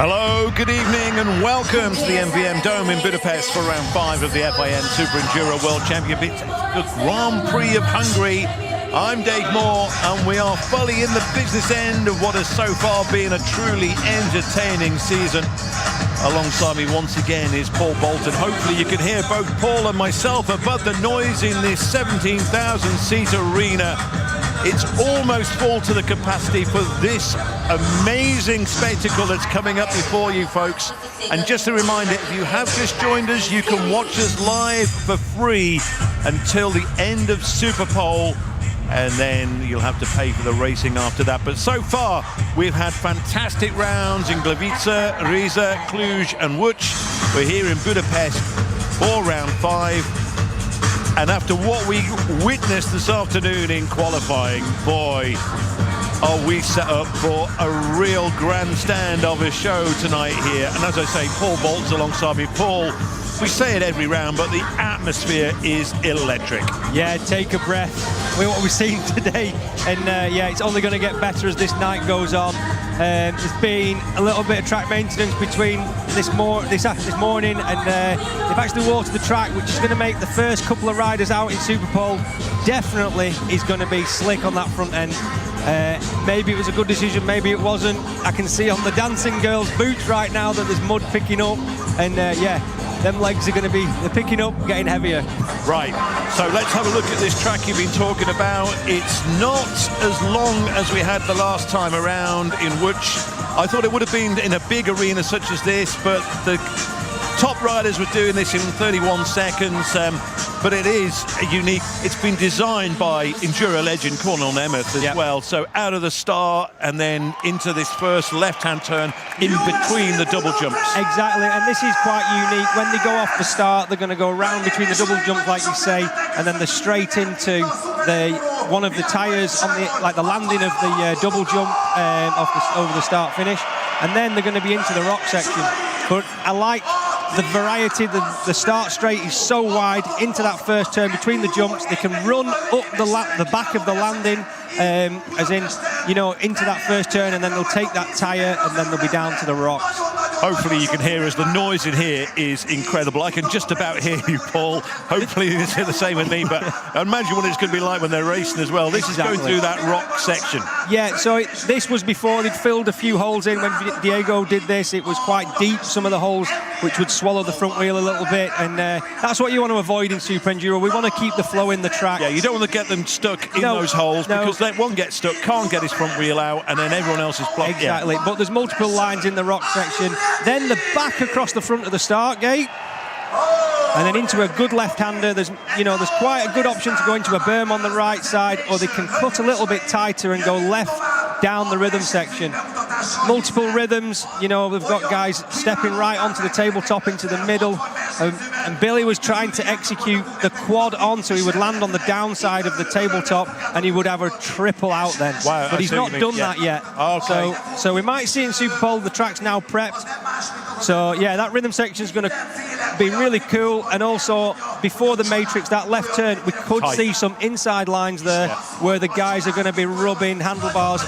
Hello, good evening and welcome to the MVM Dome in Budapest for round 5 of the FIN SuperEnduro World Championship, the Grand Prix of Hungary. I'm Dave Moore and we are fully in the business end of what has so far been a truly entertaining season. Alongside me once again is Paul Bolton. Hopefully you can hear both Paul and myself above the noise in this 17,000 seat arena. It's almost full to the capacity for this amazing spectacle that's coming up before you folks. And just a reminder, if you have just joined us, you can watch us live for free until the end of SuperPole, and then you'll have to pay for the racing after that. But so far, we've had fantastic rounds in Gliwice, Riesa, Cluj and Łódź. We're here in Budapest for round 5. And after what we witnessed this afternoon in qualifying, boy, are we set up for a real grandstand of a show tonight here. And as I say, Paul Bolt's alongside me. Paul, we say it every round, but the atmosphere is electric. Yeah, take a breath with what we've seen today. And yeah, it's only going to get better as this night goes on. There's been a little bit of track maintenance between this morning, and they've actually watered the track, which is going to make the first couple of riders out in SuperPole definitely is going to be slick on that front end. Maybe it was a good decision, maybe it wasn't. I can see on the dancing girls' boots right now that there's mud picking up, and yeah, them legs are going to be picking up, getting heavier. Right, so let's have a look at this track you've been talking about. It's not as long as we had the last time around in Łódź. I thought it would have been in a big arena such as this, but the top riders were doing this in 31 seconds, but it is unique. It's been designed by Enduro legend Cornel Nemeth as well. So out of the start and then into this first left-hand turn in between the double jumps. Exactly, and this is quite unique. When they go off the start, they're going to go around between the double jumps, like you say, and then they're straight into one of the tyres on the landing of the double jump over the start finish, and then they're going to be into the rock section. But I like the variety. The start straight is so wide into that first turn between the jumps. They can run up the back of the landing, as in, you know, into that first turn, and then they'll take that tyre and then they'll be down to the rocks. Hopefully you can hear us. The noise in here is incredible. I can just about hear you, Paul. Hopefully you can the same with me, but imagine what it's going to be like when they're racing as well. This is going through that rock section. Yeah, so this was before they'd filled a few holes in. When Diego did this, it was quite deep, some of the holes, which would swallow the front wheel a little bit, and that's what you want to avoid in SuperEnduro. We want to keep the flow in the track. Yeah, you don't want to get them stuck in those holes, because then one gets stuck, can't get his front wheel out, and then everyone else is blocked. Exactly, but there's multiple lines in the rock section. Then the back across the front of the start gate, and then into a good left-hander. There's quite a good option to go into a berm on the right side, or they can cut a little bit tighter and go left down the rhythm section. Multiple rhythms, you know, we've got guys stepping right onto the tabletop into the middle, and Billy was trying to execute the quad on, so he would land on the downside of the tabletop and he would have a triple out then. Wow, but he's not done that yet. Okay. So we might see in SuperPole, the track's now prepped. So yeah, that rhythm section is going to be really cool, and also before the matrix, that left turn, we could see some inside lines there where the guys are going to be rubbing handlebars,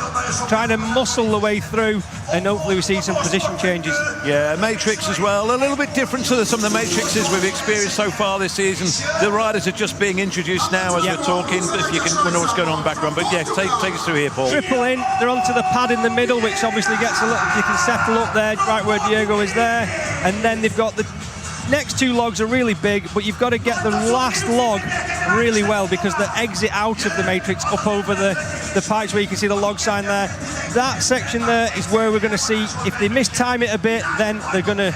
trying to muscle the way through, and hopefully we see some position changes. Yeah, matrix as well, a little bit different to some of the matrices we've experienced so far this season. The riders are just being introduced now as we're talking, if you can know what's going on in the background. But yeah, take us through here, Paul. Triple in, they're onto the pad in the middle, which obviously gets a little, you can settle up there, right where Diego is there, and then they've got the next two logs are really big, but you've got to get the last log really well, because the exit out of the matrix up over the pipes where you can see the log sign there, that section there is where we're going to see, if they mistime it a bit, then they're going to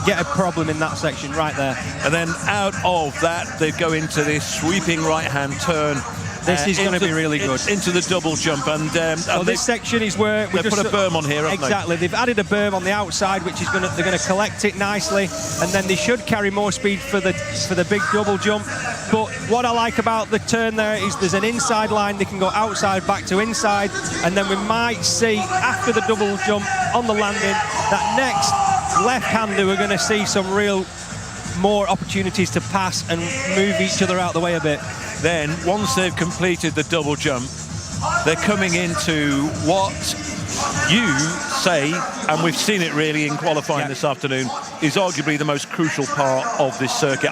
get a problem in that section right there. And then out of that, they go into this sweeping right-hand turn. This is going to be really good. Into the double jump, and this section is where we put a berm on here. Exactly, they've added a berm on the outside, which is they're going to collect it nicely, and then they should carry more speed for the big double jump. But what I like about the turn there is there's an inside line. They can go outside back to inside, and then we might see after the double jump on the landing, that next left-hander, we're going to see some real more opportunities to pass and move each other out the way a bit. Then, once they've completed the double jump, they're coming into what you say, and we've seen it really in qualifying this afternoon, is arguably the most crucial part of this circuit.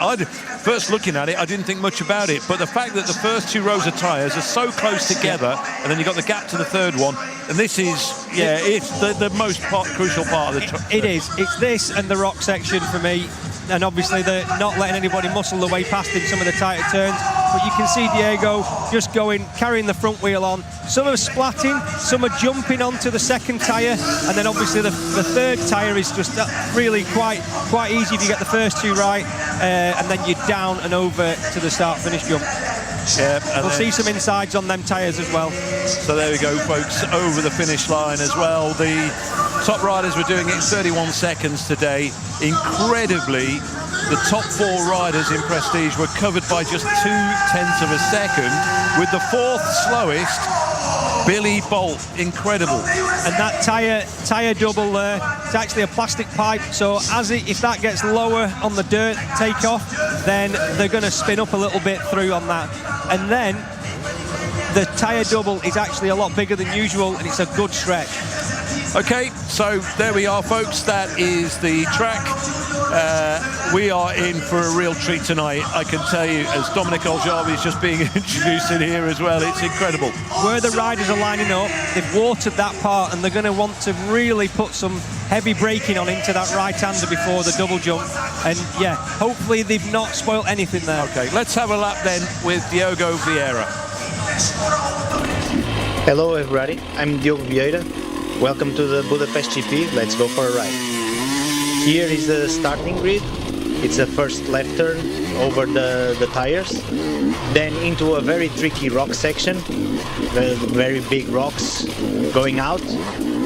First looking at it, I didn't think much about it, but the fact that the first 2 rows of tyres are so close together, and then you've got the gap to the third one, and this is, it's the most crucial part of the track. It is. It's this and the rock section for me. And obviously they're not letting anybody muscle their way past in some of the tighter turns. But you can see Diego just carrying the front wheel on. Some are splatting, some are jumping onto the second tyre, and then obviously the third tyre is just really quite easy if you get the first 2 right, and then you're down and over to the start-finish jump. Yeah, we'll see some insides on them tyres as well. So there we go, folks, over the finish line as well. The top riders were doing it in 31 seconds today. Incredibly, the top 4 riders in Prestige were covered by just 0.2 of a second, with the 4th slowest, Billy Bolt. Incredible. And that tyre double there, it's actually a plastic pipe, so if that gets lower on the dirt takeoff, then they're going to spin up a little bit through on that. And then the tyre double is actually a lot bigger than usual, and it's a good stretch. Okay, so there we are, folks. That is the track. We are in for a real treat tonight, I can tell you, as Dominic Oljavi is just being introduced in here as well. It's incredible. Where the riders are lining up, they've watered that part, and they're going to want to really put some heavy braking on into that right-hander before the double jump. And yeah, hopefully they've not spoilt anything there. Okay, let's have a lap then with Diogo Vieira. Hello everybody, I'm Diogo Vieira. Welcome to the Budapest GP. Let's go for a ride. Here is the starting grid. It's the first left turn over the tires, then into a very tricky rock section, very big rocks going out,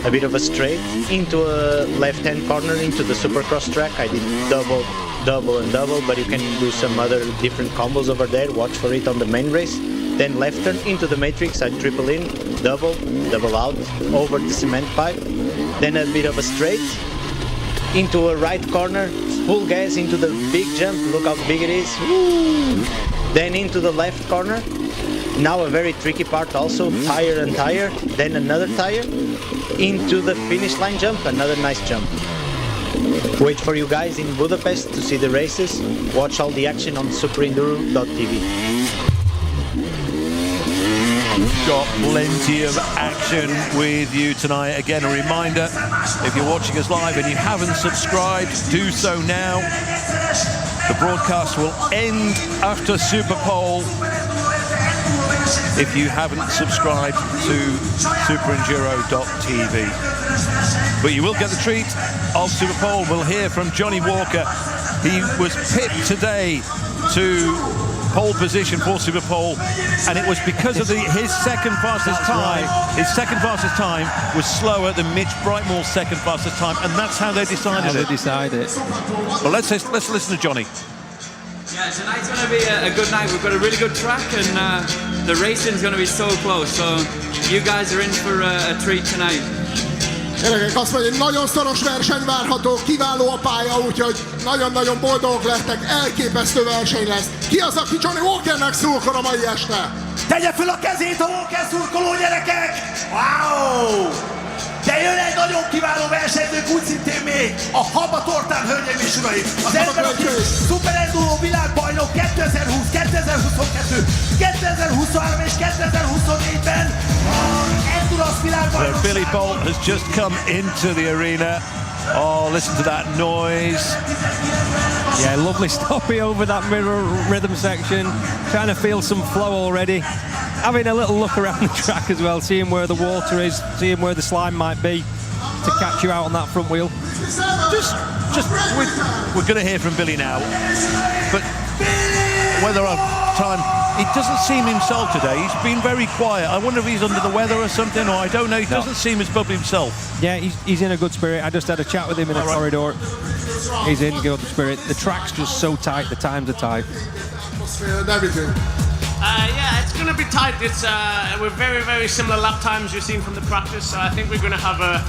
a bit of a straight, into a left-hand corner into the Supercross track. I did double, and double, but you can do some other different combos over there. Watch for it on the main race. Then left turn into the matrix, I triple in, double out, over the cement pipe, then a bit of a straight, into a right corner, full gas into the big jump, look how big it is, woo! Then into the left corner, now a very tricky part also, tire and tire, then another tire, into the finish line jump, another nice jump. Wait for you guys in Budapest to see the races, watch all the action on SuperEnduro.tv. We've got plenty of action with you tonight. Again, a reminder, if you're watching us live and you haven't subscribed, do so now. The broadcast will end after SuperPole. If you haven't subscribed to SuperEnduro.tv. But you will get the treat of SuperPole. We'll hear from Johnny Walker. He was pipped today to pole position for SuperPole, and it was because of his second fastest time. Right. His second fastest time was slower than Mitch Brightmore's second fastest time, and that's how they decided it. Well, let's listen to Johnny. Yeah, tonight's going to be a good night. We've got a really good track, and the racing's going to be so close. So you guys are in for a treat tonight. Gyerekek, azt mondja, hogy nagyon szoros verseny várható, kiváló a pálya, úgyhogy nagyon-nagyon boldogok lettek, elképesztő verseny lesz. Ki az, aki Johnny Walkernek szurkol a mai este? Tegye fel a kezét a Walker szurkoló, gyerekek! Wow! De jön egy nagyon kiváló versenyzők, úgy szintén még a Habatortán, hölgyeim és uraim! Az ember, aki SuperEnduro világbajnok 2020, 2022, 2023 és 2024-ben Endurance világbajnok. Billy Bolt has just come into the arena. Oh, listen to that noise. Yeah, lovely stoppy over that mirror rhythm section. Trying to feel some flow already. Having a little look around the track as well, seeing where the water is, seeing where the slime might be to catch you out on that front wheel. We're going to hear from Billy now, but whether our time, it doesn't seem himself today. He's been very quiet. I wonder if he's under the weather or something, or I don't know. He doesn't seem as bubbly himself. Yeah, he's in a good spirit. I just had a chat with him in a corridor. He's in good spirit. The track's just so tight, the times are tight. Yeah, it's going to be tight. It's we're very similar lap times you've seen from the practice. So I think we're going to have a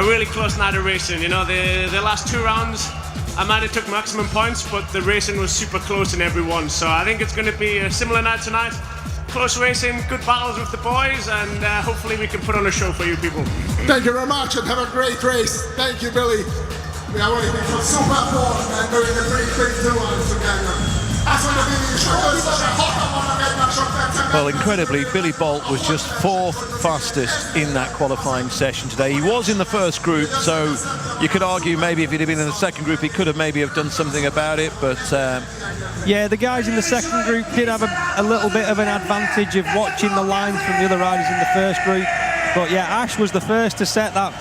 really close night of racing. You know, the last 2 rounds, I might have took maximum points, but the racing was super close in every one. So I think it's going to be a similar night tonight. close racing, good battles with the boys, and hopefully we can put on a show for you people. Thank you very much and have a great race. Thank you, Billy. We are waiting for SuperPole and doing the 3-2-1 together. Well, incredibly, Billy Bolt was just 4th fastest in that qualifying session today. He was in the first group, so you could argue maybe if he'd have been in the second group, he could have maybe have done something about it, but... Yeah, the guys in the second group did have a little bit of an advantage of watching the lines from the other riders in the first group. But yeah, Ash was the first to set that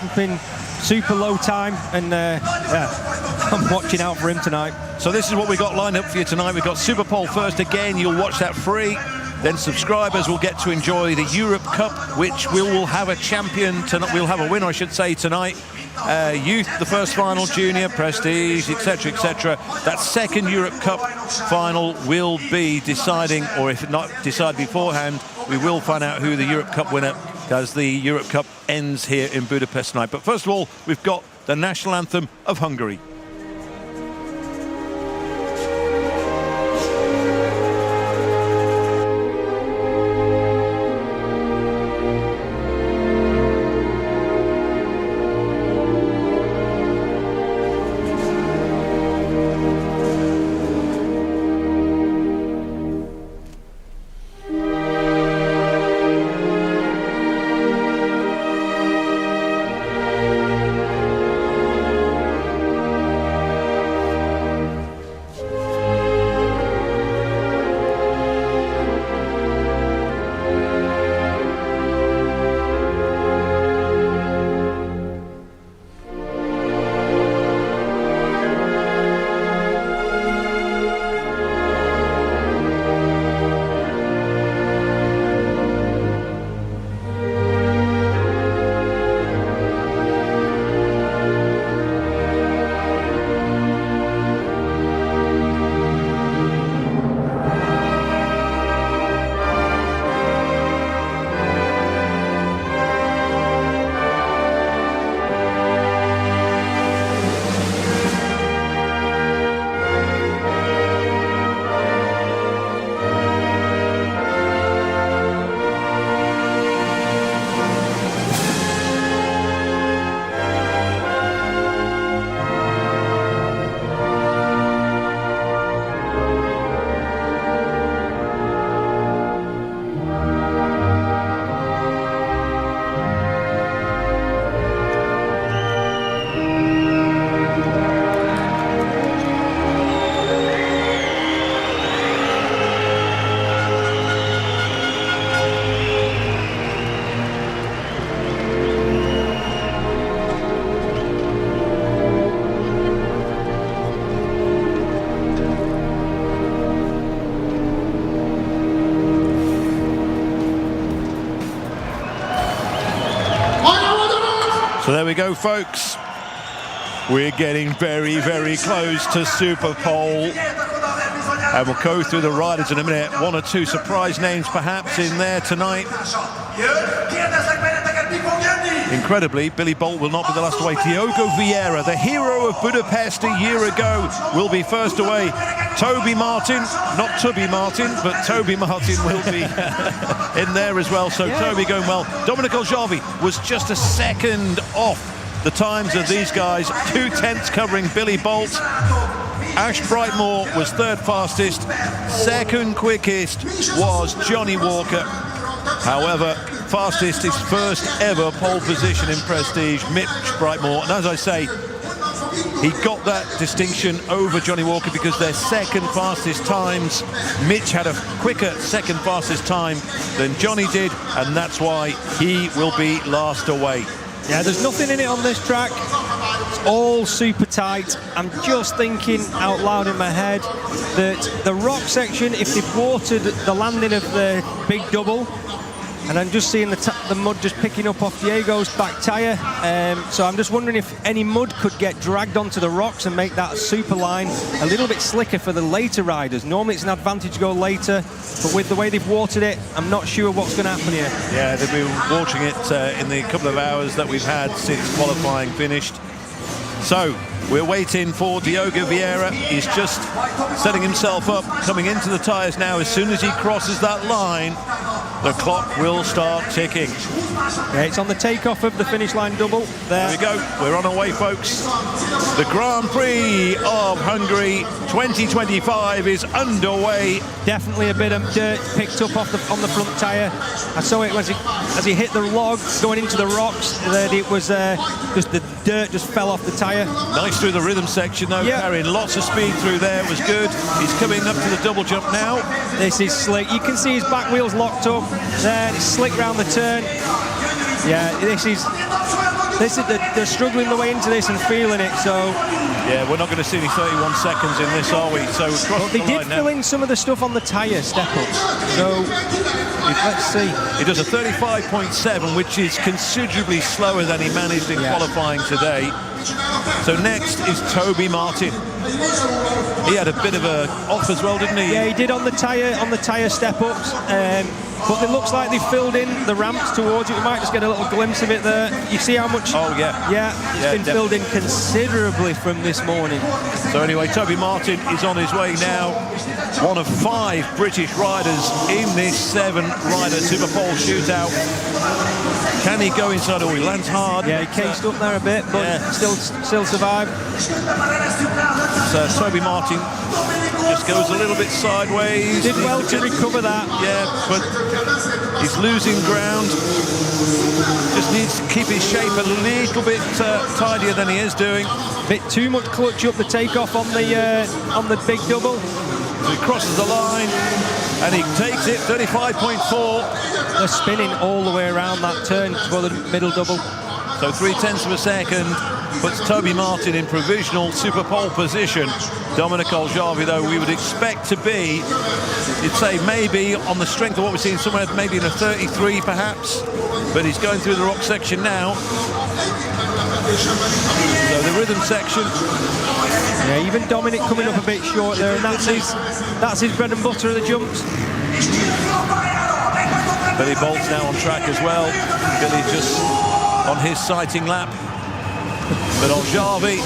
super low time, and yeah, I'm watching out for him tonight. So this is what we got lined up for you tonight. We've got SuperPole first again. You'll watch that free. Then subscribers will get to enjoy the Europe Cup, which we will have a champion tonight. We'll have a winner, I should say, tonight. Youth, the first final, junior, prestige, etc., etc. That second Europe Cup final will be deciding, or if not decided beforehand, we will find out who the Europe Cup winner, because the Europe Cup ends here in Budapest tonight. But first of all, we've got the national anthem of Hungary. So there we go, folks. We're getting very, very close to SuperPole. And we'll go through the riders in a minute. One or two surprise names perhaps in there tonight. Incredibly, Billy Bolt will not be the last away. Diogo Vieira, the hero of Budapest a year ago, will be first away. Toby Martin, not Tubby Martin, but Toby Martin will be in there as well. So yeah. Toby going well. Dominic Oljavi was just a second off the times of these guys. 2/10 covering Billy Bolt. Ash Brightmore was third fastest. Second quickest was Johnny Walker. However, fastest his first ever pole position in Prestige, Mitch Brightmore. And as I say, he got that distinction over Johnny Walker because their second fastest times. Mitch had a quicker second fastest time than Johnny did, and that's why he will be last away. Yeah, there's nothing in it on this track. It's all super tight. I'm just thinking out loud in my head that the rock section, if they've watered the landing of the big double, and I'm just seeing the mud just picking up off Diego's back tyre. So I'm just wondering if any mud could get dragged onto the rocks and make that super line a little bit slicker for the later riders. Normally it's an advantage to go later, but with the way they've watered it, I'm not sure what's going to happen here. Yeah, they've been watering it in the couple of hours that we've had since qualifying finished. So we're waiting for Diogo VIEIRA. He's just setting himself up, coming into the tyres now. As soon as he crosses that line, the clock will start ticking. Yeah, it's on the takeoff of the finish line double. There we go. We're on our way, folks. The Grand Prix of Hungary 2025 is underway. Definitely a bit of dirt picked up on the front tyre. I saw it as he hit the log going into the rocks. That it was just the dirt just fell off the tyre. Nice through the rhythm section though, carrying lots of speed through there. It was good. He's coming up to the double jump now. This is slick. You can see his back wheels locked up. There, it's slick round the turn. Yeah, they're struggling the way into this and feeling it. So yeah, we're not going to see any 31 seconds in this, are we? So they did fill in some of the stuff on the tyre step up. So let's see. He does a 35.7, which is considerably slower than he managed in qualifying today. So next is Toby Martin. He had a bit of a off as well, didn't he? Yeah, he did on the tyre step ups. But it looks like they filled in the ramps towards it. We might just get a little glimpse of it there. You see how much? Oh, yeah. Yeah, it's been filled in considerably from this morning. So anyway, Toby Martin is on his way now. One of 5 British riders in this 7-rider SuperPole shootout. Can he go inside? Oh, he lands hard. Yeah, he cased up there a bit, but still survived. So Toby Martin just goes a little bit sideways. Did well to recover that. Yeah, but he's losing ground. Just needs to keep his shape a little bit tidier than he is doing. Bit too much clutch up the takeoff on the big double. So he crosses the line and he takes it 35.4. They're spinning all the way around that turn for the middle double. So 0.3 of a second puts Toby Martin in provisional SuperPole position. Dominic Oljavi, though, we would expect to be, you'd say maybe on the strength of what we're seeing, somewhere maybe in a 33 perhaps, but he's going through the rock section now. So the rhythm section. Yeah, even Dominic coming up a bit short there, and that's his bread and butter of the jumps. Billy Bolt's now on track as well. Billy just on his sighting lap. But Oljavi,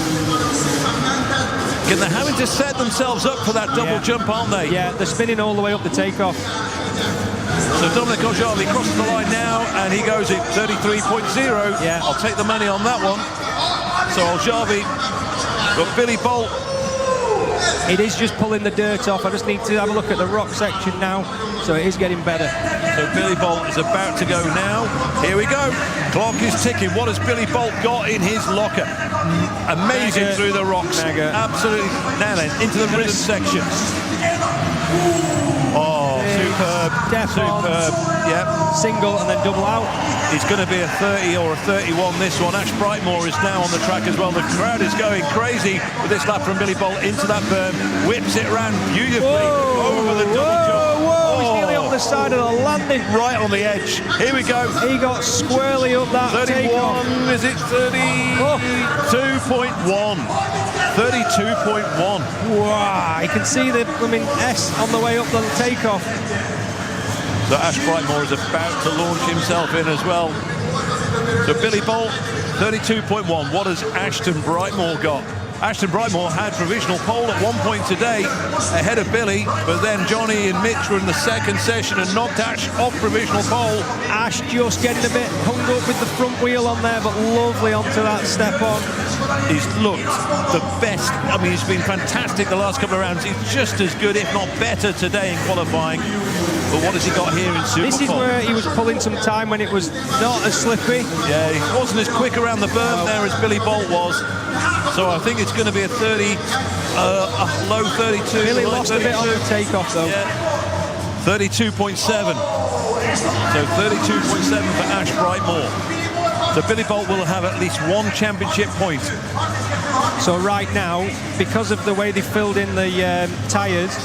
they're having to set themselves up for that double jump, aren't they? Yeah, they're spinning all the way up the takeoff. So Dominic Oljavi crosses the line now, and he goes at 33.0. Yeah. I'll take the money on that one. So Oljavi, but Billy Bolt. It is just pulling the dirt off. I just need to have a look at the rock section now. So it is getting better. So Billy Bolt is about to go now. Here we go. Clock is ticking. What has Billy Bolt got in his locker? Amazing through the rocks. Absolutely nailing into the rhythm section. Oh, superb. Superb. Yep. Single and then double out. It's going to be a 30 or a 31 this one. Ash Brightmore is now on the track as well. The crowd is going crazy with this lap from Billy Bolt into that berm. Whips it around beautifully over the double jump. Whoa, he's nearly on the side of the landing. Right on the edge. Here we go. He got squarely up that 31, takeoff. is it 32.1? 32.1. Wow, you can see the S on the way up the takeoff. So Ash Brightmore is about to launch himself in as well. So Billy Bolt, 32.1. What has Ashton Brightmore got? Ashton Brightmore had provisional pole at one point today ahead of Billy, but then Johnny and Mitch were in the second session and knocked Ash off provisional pole. Ash just getting a bit hung up with the front wheel on there, but lovely onto that step on. He's looked the best. I mean, he's been fantastic the last couple of rounds. He's just as good, if not better, today in qualifying. But what has he got here in SuperPole? This is where he was pulling some time when it was not as slippery. Yeah, he wasn't as quick around the berm there as Billy Bolt was. So I think it's going to be a 30, a low 32. Billy lost 32. A bit on the takeoff though. Yeah. 32.7. So 32.7 for Ash Brightmore. So Billy Bolt will have at least one championship point. So right now, because of the way they filled in the tyres,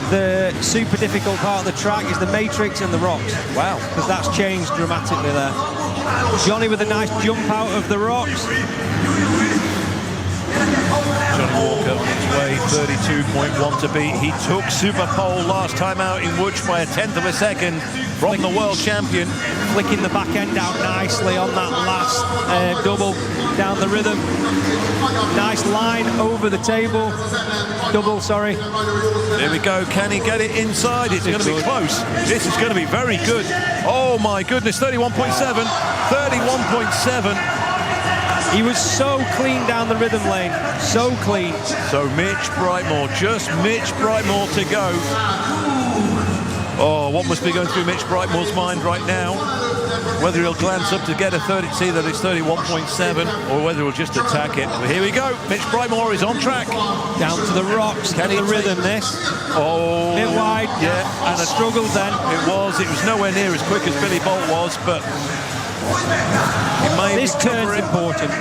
the super difficult part of the track is the matrix and the rocks. Wow. Because that's changed dramatically there. Johnny with a nice jump out of the rocks. Johnny Walker on his way, 32.1 to beat. He took SuperPole last time out in Łódź by a 1/10 of a second from the world champion. Flicking the back end out nicely on that last double down the rhythm. Nice line over the table. Double, sorry. Here we go. Can he get it inside? It's going to be close. This is going to be very good. Oh my goodness, 31.7. 31.7. He was so clean down the rhythm lane. So clean. So Mitch Brightmore, just Mitch Brightmore to go. Oh, what must be going through Mitch Brightmore's mind right now? Whether he'll glance up to get a 30, see that it's 31.7, or whether he'll just attack it. But here we go. Mitch Brightmore is on track. Down to the rocks. Can he the rhythm this? Oh, bit wide. Yeah, and a struggle then. It was nowhere near as quick as Billy Bolt was, but he may this turn's important.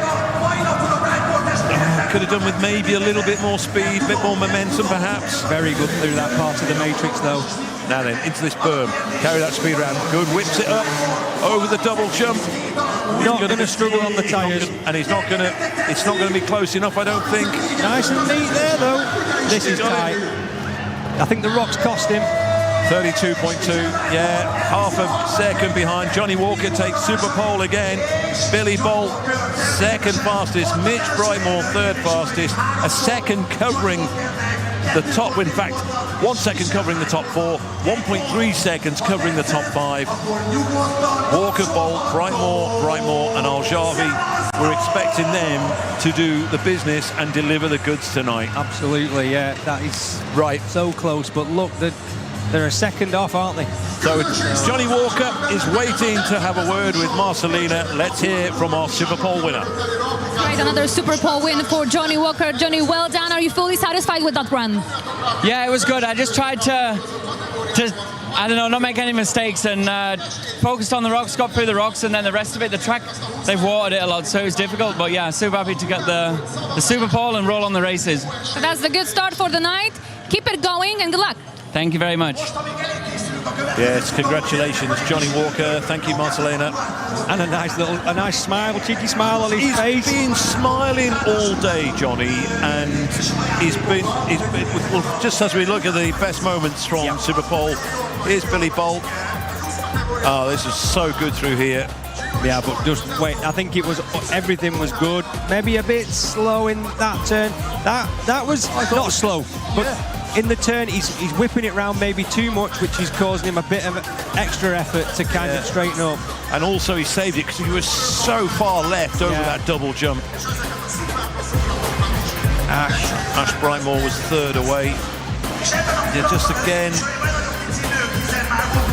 Could have done with maybe a little bit more speed, a bit more momentum perhaps. Very good through that part of the matrix though. Now then, into this berm, carry that speed around, good, whips it up, over the double jump. Not going to struggle on the tyres. And it's not going to be close enough, I don't think. Nice and neat there though. This is tight. I think the rocks cost him. 32.2, yeah, half a second behind. Johnny Walker takes SuperPole again. Billy Bolt, second fastest. Mitch Brightmore, third fastest. A second covering the top, in fact, 1 second covering the top 4, 1.3 seconds covering the top 5. Walker, Bolt, Brightmore and Aljavi. We're expecting them to do the business and deliver the goods tonight. Absolutely, yeah, that is right. So close, but look, they're a second off, aren't they? So Johnny Walker is waiting to have a word with Marcelina. Let's hear from our SuperPole winner. Right, another SuperPole win for Johnny Walker. Johnny, well done. Are you fully satisfied with that run? Yeah, it was good. I just tried to I don't know, not make any mistakes and focused on the rocks, got through the rocks, and then the rest of it, the track, they've watered it a lot, so it was difficult. But yeah, super happy to get the SuperPole and roll on the races. So that's the good start for the night. Keep it going and good luck. Thank you very much. Yes, congratulations, Johnny Walker. Thank you, Marcelina. And a nice smile, cheeky smile on his face. He's been smiling all day, Johnny, and he's been well, just as we look at the best moments from SuperPole, here's Billy Bolt. Oh, this is so good through here. Yeah, but just wait, I think everything was good. Maybe a bit slow in that turn. That was not slow, but in the turn he's whipping it round maybe too much, which is causing him a bit of extra effort to kind of straighten up. And also he saved it because he was so far left over that double jump. Ash Brightmore was third away. Yeah, just again.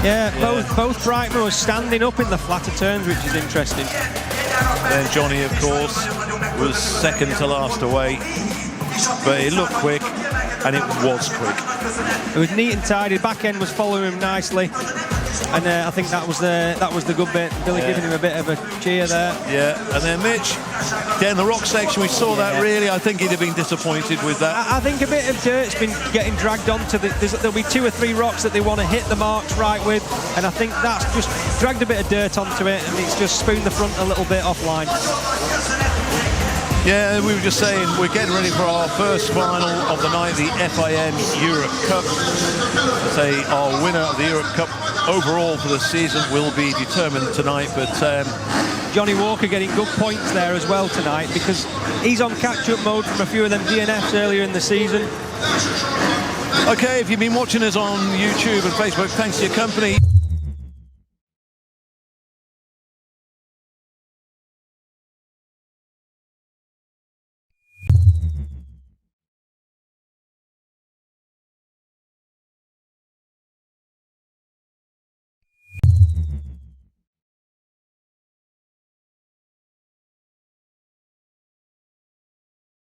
Yeah, both Brightmore standing up in the flatter turns, which is interesting. Then Johnny, of course, was second to last away, but it looked quick, and it was quick. It was neat and tidy. Back end was following him nicely, and I think that was the good bit. Billy giving him a bit of a cheer there. Yeah, and then Mitch, down the rock section, we saw that really. I think he'd have been disappointed with that. I think a bit of dirt's been getting dragged onto there'll be 2 or 3 rocks that they want to hit the marks right with, and I think that's just dragged a bit of dirt onto it, and it's just spooned the front a little bit offline. Yeah, we were just saying we're getting ready for our first final of the night, the FIM Europe Cup. Say our winner of the Europe Cup overall for the season will be determined tonight, but Johnny Walker getting good points there as well tonight because he's on catch-up mode from a few of them DNFs earlier in the season. Okay, if you've been watching us on YouTube and Facebook, thanks for your company.